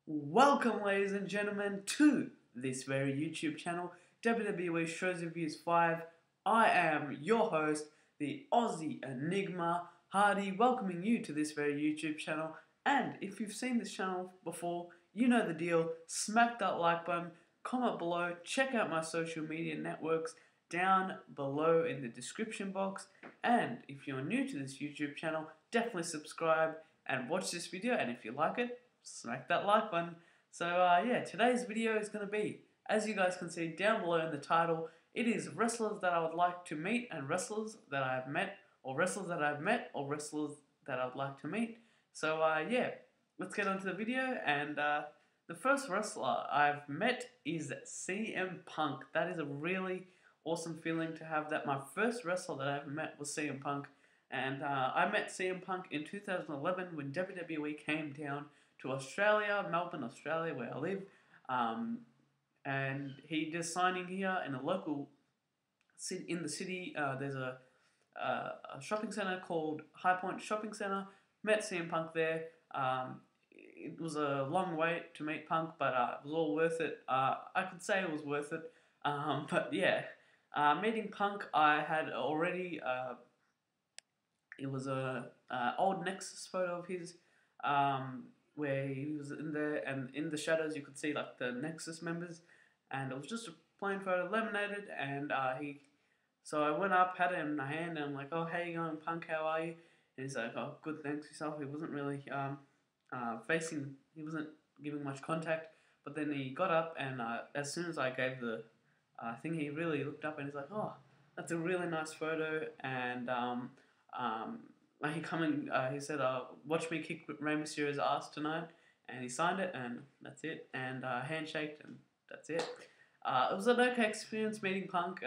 Welcome, ladies and gentlemen, to this very YouTube channel, WWE Shows Reviews 5. I am your host, the Aussie Enigma, Hardy, welcoming you to this very YouTube channel. And if you've seen this channel before, you know the deal. Smack that like button, comment below, check out my social media networks down below in the description box. And if you're new to this YouTube channel, definitely subscribe and watch this video. And if you like it, smack that like button. So yeah, today's video is going to be, as you guys can see down below in the title, it is wrestlers that I would like to meet and wrestlers that I have met, or wrestlers that I've met, or wrestlers that I would like to meet. So yeah, let's get on to the video. And the first wrestler I've met is CM Punk. That is a really awesome feeling to have that. My first wrestler that I ever met was CM Punk. And I met CM Punk in 2011 when WWE came down to Australia, Melbourne, Australia, where I live, and he did signing here in a local in the city. There's a shopping centre called High Point Shopping Centre. Met CM Punk there. It was a long wait to meet Punk, but it was all worth it. I could say it was worth it. But yeah, meeting Punk, I had already. It was a old Nexus photo of his. Where he was in there, and in the shadows you could see like the Nexus members, and it was just a plain photo, laminated, and so I went up, had it in my hand, and I'm like, oh, hey, you going, Punk, how are you? And he's like, oh, good, thanks, yourself. He wasn't really he wasn't giving much contact, but then he got up, and as soon as I gave the thing, he really looked up, and he's like, oh, that's a really nice photo, and he said, watch me kick Rey Mysterio's ass tonight, and he signed it, and that's it, and handshaked, and that's it. It was an okay experience meeting Punk.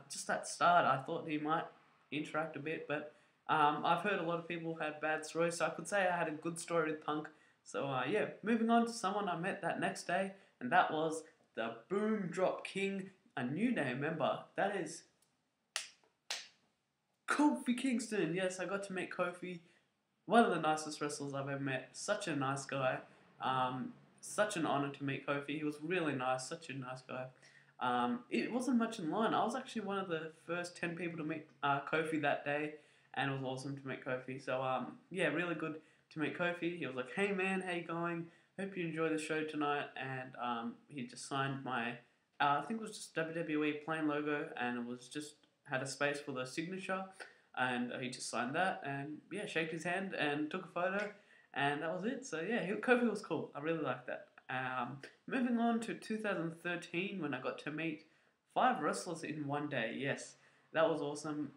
Just at start, I thought he might interact a bit, but I've heard a lot of people had bad stories, so I could say I had a good story with Punk. So yeah, moving on to someone I met that next day, and that was the Boom Drop King, a New Day member. That is Kofi Kingston. Yes, I got to meet Kofi. One of the nicest wrestlers I've ever met. Such a nice guy. Such an honor to meet Kofi. He was really nice. Such a nice guy. It wasn't much in line. I was actually one of the first 10 people to meet Kofi that day, and it was awesome to meet Kofi. So yeah, really good to meet Kofi. He was like, hey man, how you going? Hope you enjoy the show tonight. And he just signed my, I think it was just WWE plain logo, and it was just had a space for the signature, and he just signed that, and yeah, shaked his hand and took a photo, and that was it. So yeah, Kofi was cool. I really liked that. Moving on to 2013, when I got to meet 5 wrestlers in one day. Yes, that was awesome.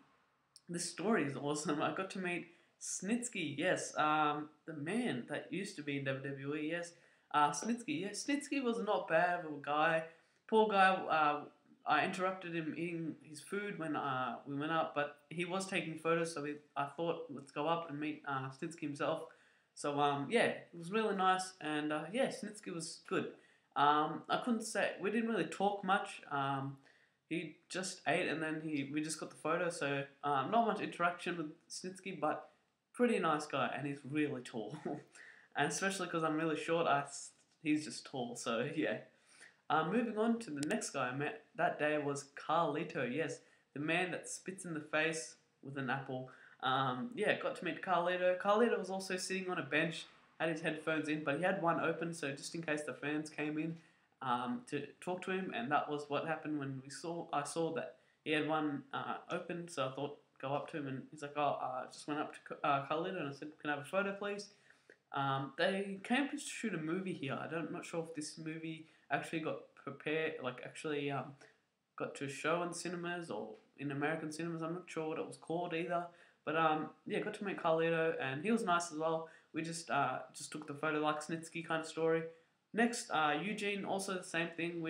This story is awesome. I got to meet Snitsky. Yes, the man that used to be in WWE. Yes, Snitsky. Yes, Snitsky was not bad of a guy. Poor guy. I interrupted him eating his food when we went up, but he was taking photos, so I thought, let's go up and meet Snitsky himself. So yeah, it was really nice, and yeah, Snitsky was good. I couldn't say, we didn't really talk much. He just ate, and then we just got the photo, so not much interaction with Snitsky, but pretty nice guy, and he's really tall. And especially because I'm really short, he's just tall, so yeah. Moving on to the next guy I met that day was Carlito. Yes, the man that spits in the face with an apple. Yeah, got to meet Carlito. Carlito was also sitting on a bench, had his headphones in, but he had one open, so just in case the fans came in to talk to him, and that was what happened when I saw that he had one open, so I thought, go up to him, and he's like, oh, I just went up to Carlito, and I said, can I have a photo, please? They came to shoot a movie here. I'm not sure if this movie actually got prepared, got to show in cinemas or in American cinemas. I'm not sure what it was called either. But yeah, got to meet Carlito, and he was nice as well. We just took the photo, like Snitsky kind of story. Next, Eugene, also the same thing.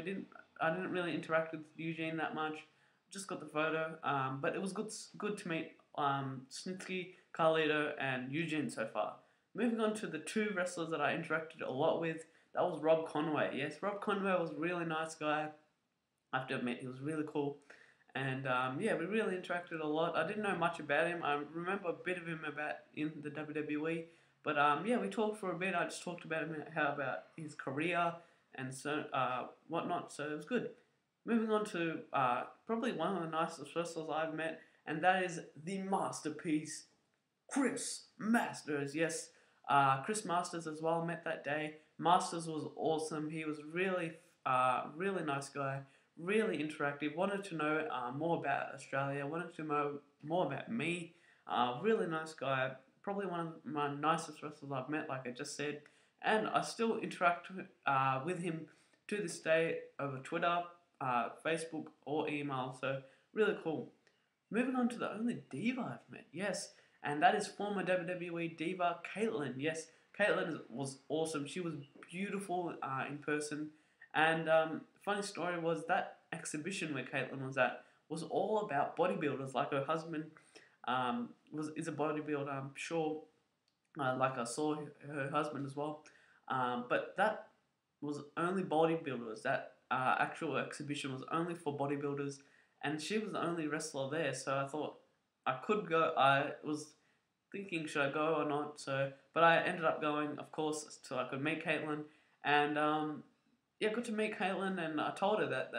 I didn't really interact with Eugene that much. Just got the photo. But it was good to meet Snitsky, Carlito, and Eugene so far. Moving on to the 2 wrestlers that I interacted a lot with, that was Rob Conway. Yes, Rob Conway was a really nice guy. I have to admit, he was really cool. And yeah, we really interacted a lot. I didn't know much about him. I remember a bit of him in the WWE, But yeah, we talked for a bit. I just talked about him, how about his career and so whatnot. So it was good. Moving on to probably one of the nicest wrestlers I've met, and that is the masterpiece, Chris Masters. Yes, Chris Masters as well. Met that day. Masters was awesome. He was really nice guy. Really interactive. Wanted to know more about Australia. Wanted to know more about me. Really nice guy. Probably one of my nicest wrestlers I've met, like I just said. And I still interact with him to this day over Twitter, Facebook, or email. So really cool. Moving on to the only diva I've met, yes, and that is former WWE Diva Kaitlyn. Yes, Kaitlyn was awesome. She was beautiful in person. And funny story was that exhibition where Kaitlyn was at was all about bodybuilders. Like her husband is a bodybuilder, I'm sure. Like I saw her husband as well. But that was only bodybuilders. That actual exhibition was only for bodybuilders, and she was the only wrestler there. So I thought I could go. I was thinking, should I go or not? So, but I ended up going, of course, so I could meet Kaitlyn, and yeah, got to meet Kaitlyn, and I told her that.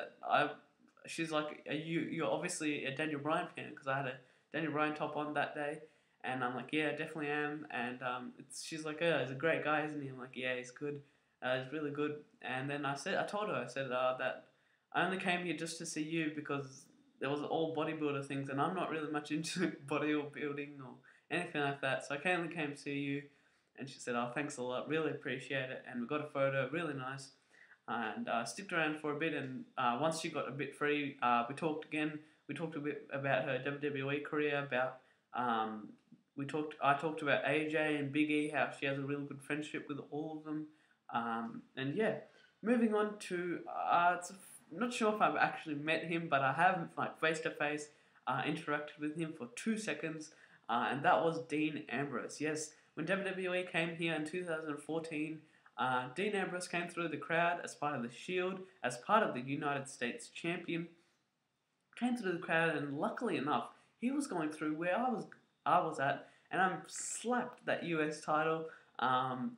She's like, you're obviously a Daniel Bryan fan, because I had a Daniel Bryan top on that day. And I'm like, yeah, I definitely am. And she's like, oh, he's a great guy, isn't he? I'm like, yeah, he's good. He's really good. And then I told her, that I only came here just to see you because there was all bodybuilder things, and I'm not really much into bodybuilding or anything like that. So I only came to see you. And she said, oh, thanks a lot. Really appreciate it. And we got a photo, really nice. And sticked around for a bit. And once she got a bit free, we talked again. We talked a bit about her WWE career, about I talked about AJ and Big E, how she has a really good friendship with all of them. And yeah, moving on to, not sure if I've actually met him, but I have, like, face to face interacted with him for 2 seconds, and that was Dean Ambrose. Yes, when WWE came here in 2014, Dean Ambrose came through the crowd as part of the Shield, as part of the United States Champion. Came through the crowd, and luckily enough, he was going through where I was at, and I slapped that US title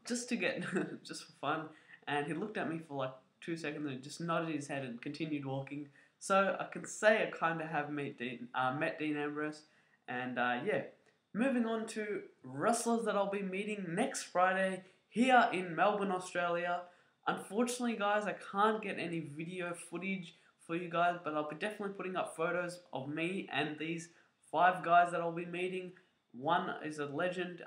just to get just for fun. And he looked at me for like 2 seconds and just nodded his head and continued walking. So I can say I kind of have met Dean Ambrose. And yeah, moving on to wrestlers that I'll be meeting next Friday here in Melbourne, Australia. Unfortunately, guys, I can't get any video footage for you guys, but I'll be definitely putting up photos of me and these 5 guys that I'll be meeting. One is a legend,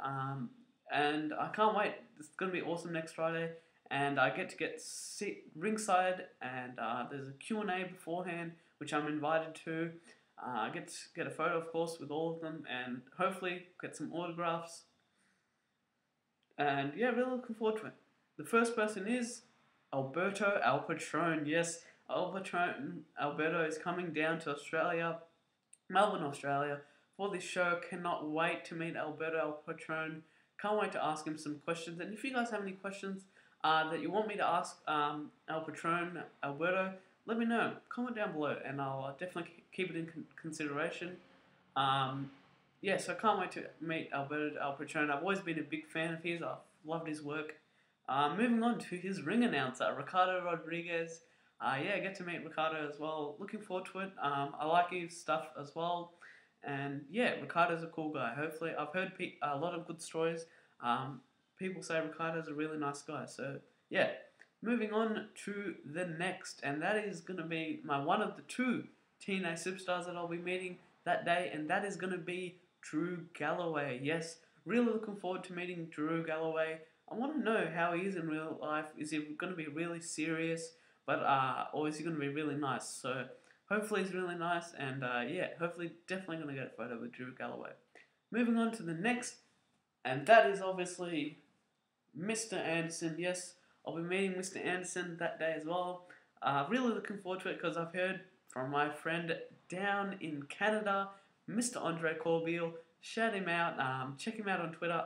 and I can't wait. It's going to be awesome next Friday, and I get to sit ringside, and there's a Q&A beforehand, which I'm invited to. I get to get a photo, of course, with all of them, and hopefully get some autographs. And yeah, really looking forward to it. The first person is Alberto El Patron. Yes, Alberto is coming down to Australia, Melbourne, Australia, for this show. Cannot wait to meet Alberto El Patron. Can't wait to ask him some questions. And if you guys have any questions that you want me to ask El Patron, Alberto, let me know. Comment down below, and I'll definitely keep it in consideration. Yeah, so I can't wait to meet Alberto El Patron. I've always been a big fan of his. I've loved his work. Moving on to his ring announcer, Ricardo Rodriguez. Yeah, I get to meet Ricardo as well. Looking forward to it. I like his stuff as well. And yeah, Ricardo's a cool guy. Hopefully, I've heard a lot of good stories. People say Ricardo's a really nice guy. So yeah, moving on to the next. And that is going to be one of the 2 TNA superstars that I'll be meeting that day. And that is going to be Drew Galloway. Yes, really looking forward to meeting Drew Galloway. I want to know how he is in real life. Is he going to be really serious, or is he going to be really nice? So hopefully he's really nice, and yeah, hopefully definitely going to get a photo with Drew Galloway. Moving on to the next, and that is obviously Mr. Anderson. Yes, I'll be meeting Mr. Anderson that day as well. Really looking forward to it because I've heard from my friend down in Canada, Mr. Andre Corbeil. Shout him out. Check him out on Twitter.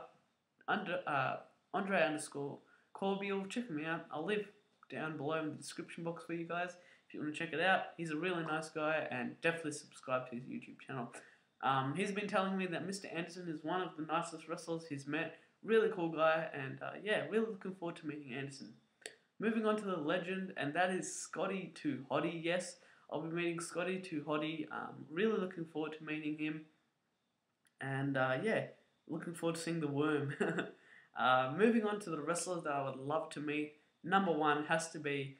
Andre_Corbeil. Check him out. I'll leave down below in the description box for you guys if you want to check it out. He's a really nice guy, and definitely subscribe to his YouTube channel. He's been telling me that Mr. Anderson is one of the nicest wrestlers he's met. Really cool guy, and yeah, really looking forward to meeting Anderson. Moving on to the legend, and that is Scotty to Hotty. Yes, I'll be meeting Scotty to Hotty. Really looking forward to meeting him, and yeah, looking forward to seeing the worm. Moving on to the wrestlers that I would love to meet. Number one has to be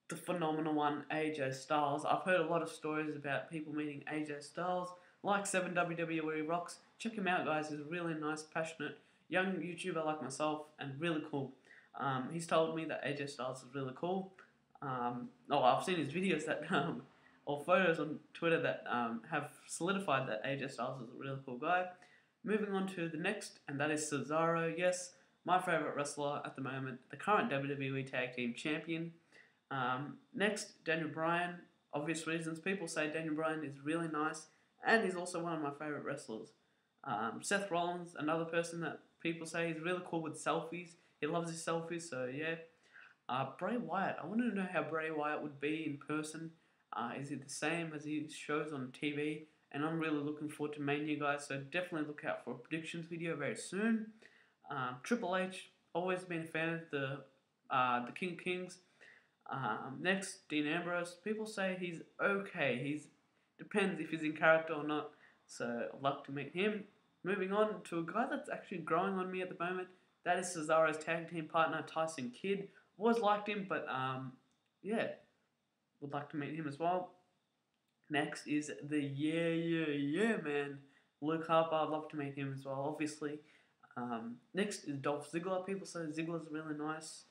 the phenomenal one, AJ Styles. I've heard a lot of stories about people meeting AJ Styles, like 7 WWE Rocks. Check him out, guys. He's a really nice, passionate, young YouTuber like myself, and really cool. He's told me that AJ Styles is really cool. I've seen his videos that, or photos on Twitter that have solidified that AJ Styles is a really cool guy. Moving on to the next, and that is Cesaro. Yes, my favourite wrestler at the moment, the current WWE Tag Team Champion. Next, Daniel Bryan. Obvious reasons. People say Daniel Bryan is really nice, and he's also one of my favourite wrestlers. Seth Rollins, another person that people say he's really cool with selfies. He loves his selfies, so yeah. Bray Wyatt. I want to know how Bray Wyatt would be in person. Is he the same as he shows on TV? And I'm really looking forward to Mania, guys, so definitely look out for a predictions video very soon. Triple H, always been a fan of the King of Kings. Next, Dean Ambrose. People say he's okay. Depends if he's in character or not. So I'd love to meet him. Moving on to a guy that's actually growing on me at the moment. That is Cesaro's tag team partner, Tyson Kidd. Always liked him, but yeah, would like to meet him as well. Next is the yeah man, Luke Harper. I'd love to meet him as well, obviously. Next is Dolph Ziggler. People say Ziggler's really nice.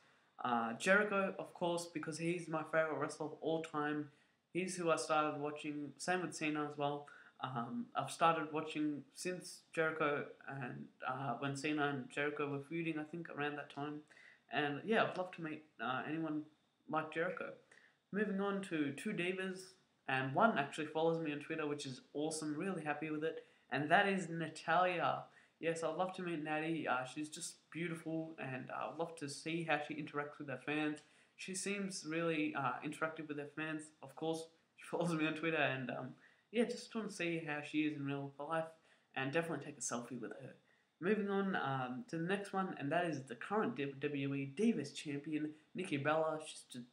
Jericho, of course, because he's my favourite wrestler of all time. He's who I started watching. Same with Cena as well. I've started watching since Jericho and when Cena and Jericho were feuding, I think around that time. And yeah, I'd love to meet anyone like Jericho. Moving on to two divas, and one actually follows me on Twitter, which is awesome. Really happy with it, and that is Natalya. Yes, I'd love to meet Natty. She's just beautiful, and I'd love to see how she interacts with her fans. She seems really interactive with her fans. Of course, she follows me on Twitter, and yeah, just want to see how she is in real life, and definitely take a selfie with her. Moving on to the next one, and that is the current WWE Divas Champion, Nikki Bella. She's just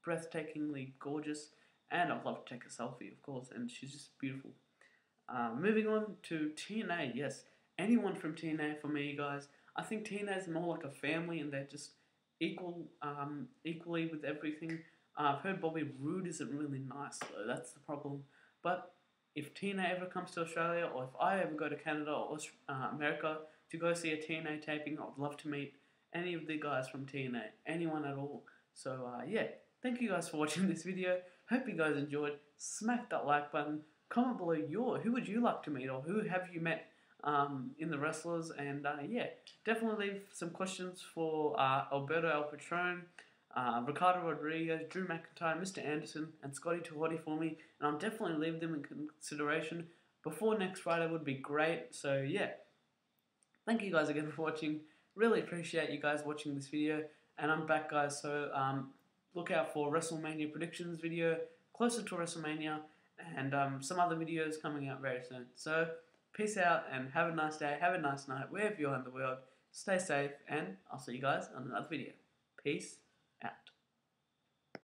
breathtakingly gorgeous, and I'd love to take a selfie, of course, and she's just beautiful. Moving on to TNA, yes, anyone from TNA for me, guys. I think TNA is more like a family, and they're just equally with everything. I've heard Bobby Roode isn't really nice, though. That's the problem. But if TNA ever comes to Australia, or if I ever go to Canada or America to go see a TNA taping, I'd love to meet any of the guys from TNA, anyone at all. So yeah, thank you guys for watching this video. Hope you guys enjoyed. Smack that like button. Comment below who would you like to meet, or who have you met in the wrestlers, and yeah, definitely leave some questions for Alberto El Patron, Ricardo Rodriguez, Drew McIntyre, Mr. Anderson, and Scotty to Hotty for me, and I'll definitely leave them in consideration before next Friday would be great. So yeah, thank you guys again for watching. Really appreciate you guys watching this video, and I'm back, guys. So look out for WrestleMania predictions video closer to WrestleMania, and some other videos coming out very soon. So peace out, and have a nice day, have a nice night, wherever you are in the world. Stay safe, and I'll see you guys on another video. Peace out.